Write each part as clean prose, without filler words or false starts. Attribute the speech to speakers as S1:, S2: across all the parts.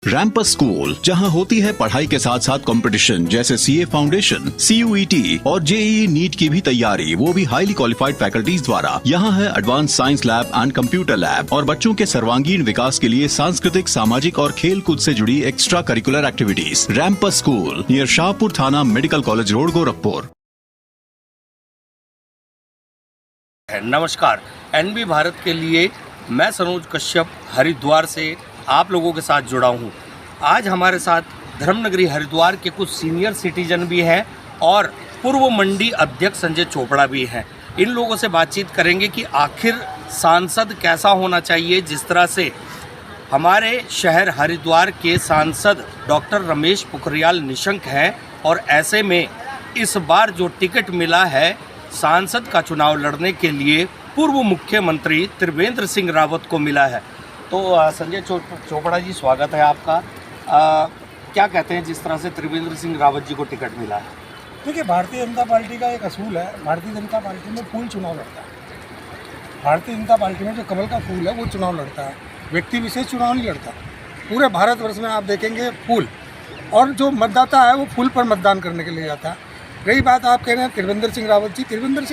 S1: रैंपस school, जहां होती है पढ़ाई के साथ साथ कंपटीशन जैसे सीए फाउंडेशन, सीयूईटी और जेईई नीट की भी तैयारी, वो भी हाईली क्वालिफाइड फैकल्टीज द्वारा। यहाँ है advance science lab and computer lab और बच्चों के सर्वांगीण विकास के लिए सांस्कृतिक, सामाजिक और खेल कूद से जुड़ी एक्स्ट्रा करिकुलर एक्टिविटीज। रैंपस स्कूल नियर शाहपुर थाना, मेडिकल कॉलेज रोड, गोरखपुर।
S2: नमस्कार, एनबी भारत के लिए मैं सनोज कश्यप हरिद्वार से आप लोगों के साथ जुड़ा हूँ। आज हमारे साथ धर्मनगरी हरिद्वार के कुछ सीनियर सिटीजन भी हैं और पूर्व मंडी अध्यक्ष संजय चोपड़ा भी हैं। इन लोगों से बातचीत करेंगे कि आखिर सांसद कैसा होना चाहिए। जिस तरह से हमारे शहर हरिद्वार के सांसद डॉक्टर रमेश पोखरियाल निशंक हैं और ऐसे में इस बार जो टिकट मिला है सांसद का चुनाव लड़ने के लिए पूर्व मुख्यमंत्री त्रिवेंद्र सिंह रावत को मिला है। तो संजय चोपड़ा जी, स्वागत है आपका। क्या कहते हैं जिस तरह से त्रिवेंद्र सिंह रावत जी को टिकट मिला है?
S3: देखिए, भारतीय जनता पार्टी का एक असूल है, भारतीय जनता पार्टी में फूल चुनाव लड़ता है। भारतीय जनता पार्टी में जो कमल का फूल है वो चुनाव लड़ता है, व्यक्ति विशेष चुनाव नहीं लड़ता। पूरे भारतवर्ष में आप देखेंगे फूल, और जो मतदाता है वो फूल पर मतदान करने के लिए जाता है। रही बात आप कह रहे हैं त्रिवेंद्र सिंह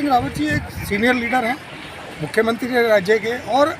S3: रावत जी एक सीनियर लीडर हैं, मुख्यमंत्री रहे राज्य के और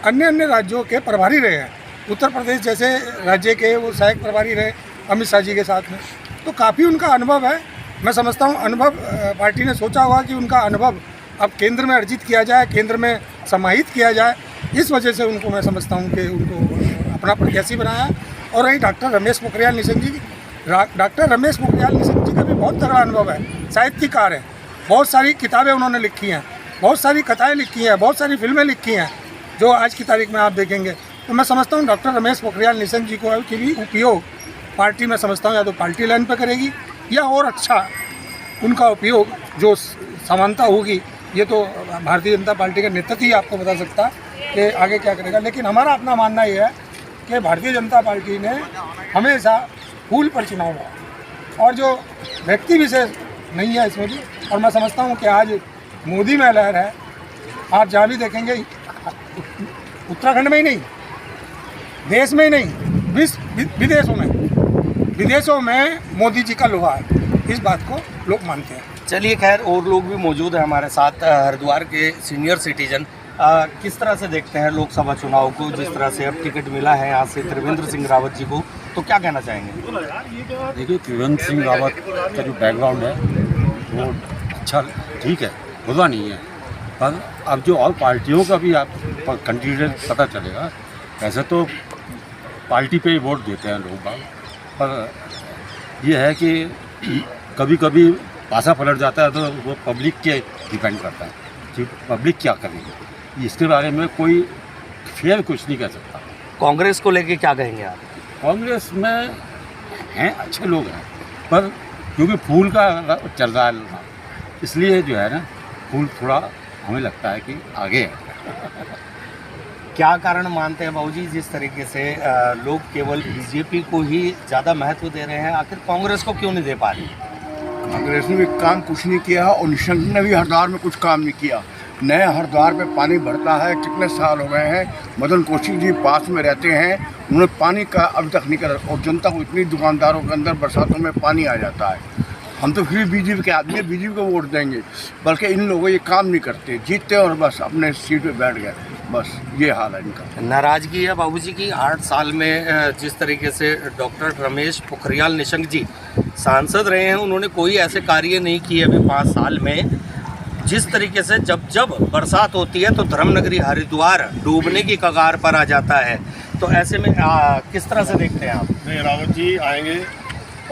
S3: अन्य राज्यों के प्रभारी रहे हैं। उत्तर प्रदेश जैसे राज्य के वो सहायक प्रभारी रहे अमित शाह जी के साथ में, तो काफ़ी उनका अनुभव है। मैं समझता हूँ अनुभव, पार्टी ने सोचा होगा कि उनका अनुभव अब केंद्र में अर्जित किया जाए, केंद्र में समाहित किया जाए। इस वजह से उनको मैं समझता हूँ कि उनको अपना प्रत्याशी बनाया है। और रही डॉक्टर रमेश पोखरियाल निशंक जी, डॉक्टर रमेश पोखरियाल निशंक जी का भी बहुत तगड़ा अनुभव है, साहित्यकार है, बहुत सारी किताबें उन्होंने लिखी हैं, बहुत सारी कथाएँ लिखी हैं, बहुत सारी फिल्में लिखी हैं जो आज की तारीख में आप देखेंगे। तो मैं समझता हूँ डॉक्टर रमेश पोखरियाल निशंक जी को के भी उपयोग पार्टी में समझता हूँ या तो पार्टी लाइन पर करेगी या और अच्छा उनका उपयोग जो समानता होगी, ये तो भारतीय जनता पार्टी का नेतृत्व ही आपको बता सकता है कि आगे क्या करेगा। लेकिन हमारा अपना मानना ये है कि भारतीय जनता पार्टी ने हमेशा फूल पर चुनाव हुआ और जो व्यक्ति विशेष नहीं है इसमें भी। और मैं समझता हूँ कि आज मोदी में लहर है, आप जहाँ भी देखेंगे, उत्तराखंड में ही नहीं, देश में ही नहीं, विदेशों में मोदी जी का लोहा है। इस बात को लोग मानते हैं।
S2: चलिए, खैर और लोग भी मौजूद हैं हमारे साथ, हरिद्वार के सीनियर सिटीजन। किस तरह से देखते हैं लोकसभा चुनाव को? जिस तरह से अब टिकट मिला है यहाँ से त्रिवेंद्र सिंह रावत जी को, तो क्या कहना चाहेंगे?
S4: देखिए, त्रिवेंद्र सिंह रावत का जो बैकग्राउंड है वो अच्छा, ठीक है, बुरा नहीं है, पर अब जो और पार्टियों का भी आप कैंडिडेट पता चलेगा। वैसे तो पार्टी पे ही वोट देते हैं लोग, पर यह है कि कभी कभी पासा पलट जाता है तो वो पब्लिक के डिपेंड करता है कि पब्लिक क्या करेगी। इसके बारे में कोई फेयर कुछ नहीं कह सकता।
S2: कांग्रेस को लेके क्या कहेंगे आप?
S4: कांग्रेस में हैं, अच्छे लोग हैं, पर क्योंकि फूल का चल रहा है इसलिए जो है ना, फूल थोड़ा हमें लगता है कि आगे है।
S2: क्या कारण मानते हैं बाबूजी जिस तरीके से लोग केवल बीजेपी को ही ज़्यादा महत्व दे रहे हैं, आखिर कांग्रेस को क्यों नहीं दे पा रही?
S5: कांग्रेस ने भी काम कुछ नहीं किया और निशंक ने भी हरिद्वार में कुछ काम नहीं किया। नए हरिद्वार में पानी भरता है, कितने साल हो गए हैं, मदन कौशिक जी पास में रहते हैं, उन्होंने पानी का अभी तक नहीं करा और जनता को इतनी दुकानदारों के अंदर बरसातों में पानी आ जाता है। हम तो फिर बीजेपी के आदमी बीजेपी को वोट देंगे, बल्कि इन लोगों ये काम नहीं करते, जीतते और बस अपने सीट पे बैठ गए, बस ये हाल है इनका।
S2: नाराजगी है बाबूजी की 8 साल में जिस तरीके से डॉक्टर रमेश पोखरियाल निशंक जी सांसद रहे हैं, उन्होंने कोई ऐसे कार्य नहीं किए अभी 5 साल में। जिस तरीके से जब बरसात होती है तो धर्मनगरी हरिद्वार डूबने की कगार पर आ जाता है, तो ऐसे में किस तरह से देखते हैं आप?
S6: नहीं, रावत जी आएंगे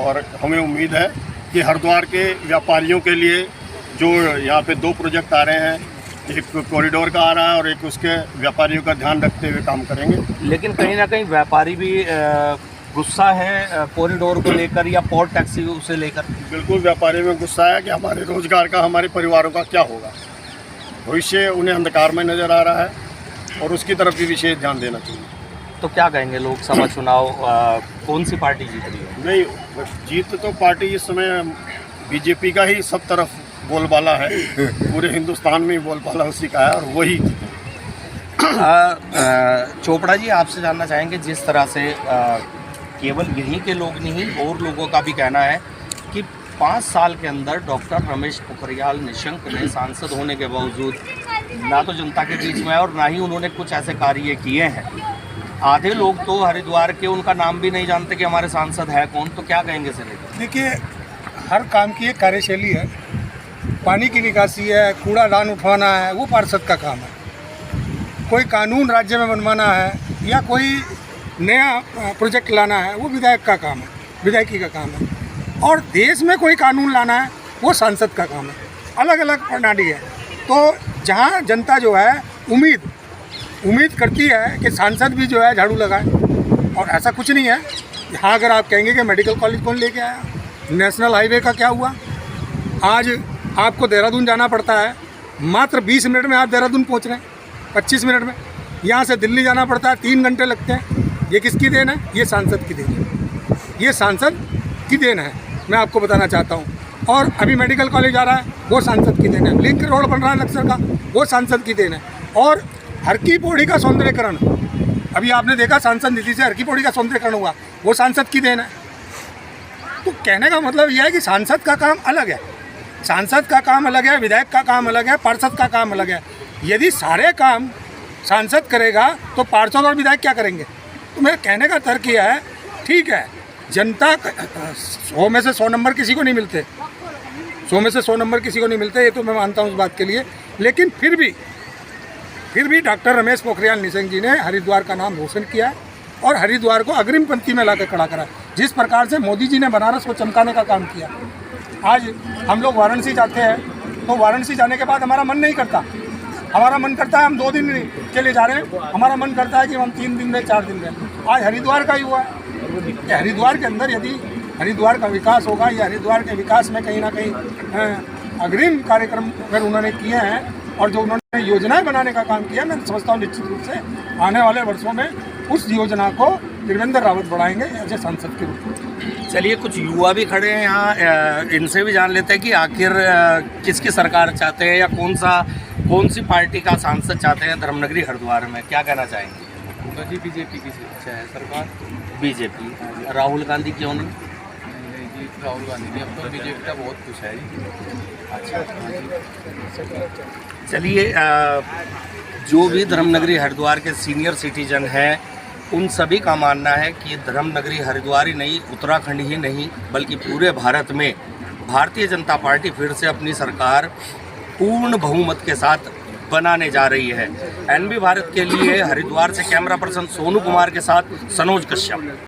S6: और हमें उम्मीद है कि हरिद्वार के व्यापारियों के लिए जो यहाँ पे 2 प्रोजेक्ट आ रहे हैं, एक कॉरिडोर का आ रहा है और एक उसके व्यापारियों का ध्यान रखते हुए काम करेंगे।
S2: लेकिन कहीं ना कहीं व्यापारी भी गुस्सा है कॉरिडोर को लेकर या पोर्ट टैक्सी उसे लेकर।
S6: बिल्कुल, व्यापारी में गुस्सा है कि हमारे रोजगार का, हमारे परिवारों का क्या होगा। भविष्य उन्हें अंधकार में नज़र आ रहा है और उसकी तरफ भी विशेष ध्यान देना चाहिए।
S2: तो क्या कहेंगे, लोकसभा चुनाव कौन सी पार्टी जीत रही है?
S6: नहीं, जीत तो पार्टी इस समय बीजेपी का ही सब तरफ बोलबाला है, पूरे हिंदुस्तान में बोलबाला उसी का है और वही जीते।
S2: चोपड़ा जी, आपसे जानना चाहेंगे जिस तरह से केवल यहीं के लोग नहीं, और लोगों का भी कहना है कि 5 साल के अंदर डॉक्टर रमेश पोखरियाल निशंक ने सांसद होने के बावजूद ना तो जनता के बीच में और ना ही उन्होंने कुछ ऐसे कार्य किए हैं। आधे लोग तो हरिद्वार के उनका नाम भी नहीं जानते कि हमारे सांसद है कौन, तो क्या कहेंगे सर?
S3: देखिए, हर काम की एक कार्यशैली है। पानी की निकासी है, कूड़ादान उठवाना है, वो पार्षद का काम है। कोई कानून राज्य में बनवाना है या कोई नया प्रोजेक्ट लाना है, वो विधायक का काम है, विधायकी का काम है। और देश में कोई कानून लाना है, वो सांसद का काम है। अलग अलग प्रणाली है। तो जहाँ जनता जो है उम्मीद करती है कि सांसद भी जो है झाड़ू लगाए, और ऐसा कुछ नहीं है। यहाँ अगर आप कहेंगे कि मेडिकल कॉलेज कौन लेके आया, नेशनल हाईवे का क्या हुआ? आज आपको देहरादून जाना पड़ता है, मात्र 20 मिनट में आप देहरादून पहुँच रहे हैं, 25 मिनट में। यहाँ से दिल्ली जाना पड़ता है, 3 घंटे लगते हैं। ये किसकी देन है? ये सांसद की देन है। ये सांसद की देन है, मैं आपको बताना चाहता हूँ। और अभी मेडिकल कॉलेज आ रहा है, वो सांसद की देन है। लिंक रोड बन रहा है लक्सर का, वो सांसद की देन है। और हर की पौड़ी का सौंदर्यकरण, अभी आपने देखा सांसद निधि से हर की पौड़ी का सौंदर्यकरण हुआ, वो सांसद की देन है। तो कहने का मतलब यह है कि सांसद का काम अलग है, सांसद का काम अलग है, विधायक का काम अलग है, पार्षद का काम अलग है। यदि सारे काम सांसद करेगा तो पार्षद और विधायक क्या करेंगे? तो मेरे कहने का तर्क यह है, ठीक है, जनता 100 में से 100 नंबर किसी को नहीं मिलते, 100 में से 100 नंबर किसी को नहीं मिलते, ये तो मैं मानता हूँ उस बात के लिए। लेकिन फिर भी डॉक्टर रमेश पोखरियाल निशंक जी ने हरिद्वार का नाम रोशन किया और हरिद्वार को अग्रिम पंक्ति में लाकर खड़ा करा। जिस प्रकार से मोदी जी ने बनारस को चमकाने का काम किया, आज हम लोग वाराणसी जाते हैं तो वाराणसी जाने के बाद हमारा मन नहीं करता, हमारा मन करता है हम 2 दिन के लिए जा रहे हैं, हमारा मन करता है कि हम 3 दिन में 4 दिन में। आज हरिद्वार का ही हुआ है कि हरिद्वार के अंदर यदि हरिद्वार का विकास होगा या हरिद्वार के विकास में कहीं ना कहीं अग्रिम कार्यक्रम अगर उन्होंने किए हैं और जो उन्होंने योजनाएं बनाने का काम किया, मैं समझता हूँ निश्चित रूप से आने वाले वर्षों में उस योजना को त्रिवेंद्र रावत बढ़ाएंगे एज ए सांसद के रूप में।
S2: चलिए, कुछ युवा भी खड़े हैं यहाँ, इनसे भी जान लेते हैं कि आखिर किसकी सरकार चाहते हैं या कौन सी पार्टी का सांसद चाहते हैं धर्मनगरी हरिद्वार में, क्या कहना चाहेंगे?
S7: तो जी बीजेपी की चाहे सरकार।
S2: बीजेपी। राहुल गांधी क्यों नहीं?
S7: जी राहुल गांधी ने, अब तो बीजेपी का बहुत कुछ है जी।
S2: अच्छा, चलिए, जो भी धर्मनगरी हरिद्वार के सीनियर सिटीजन हैं, उन सभी का मानना है कि धर्मनगरी हरिद्वार ही नहीं, उत्तराखंड ही नहीं, बल्कि पूरे भारत में भारतीय जनता पार्टी फिर से अपनी सरकार पूर्ण बहुमत के साथ बनाने जा रही है। एनबी भारत के लिए हरिद्वार से कैमरा पर्सन सोनू कुमार के साथ सनोज कश्यप।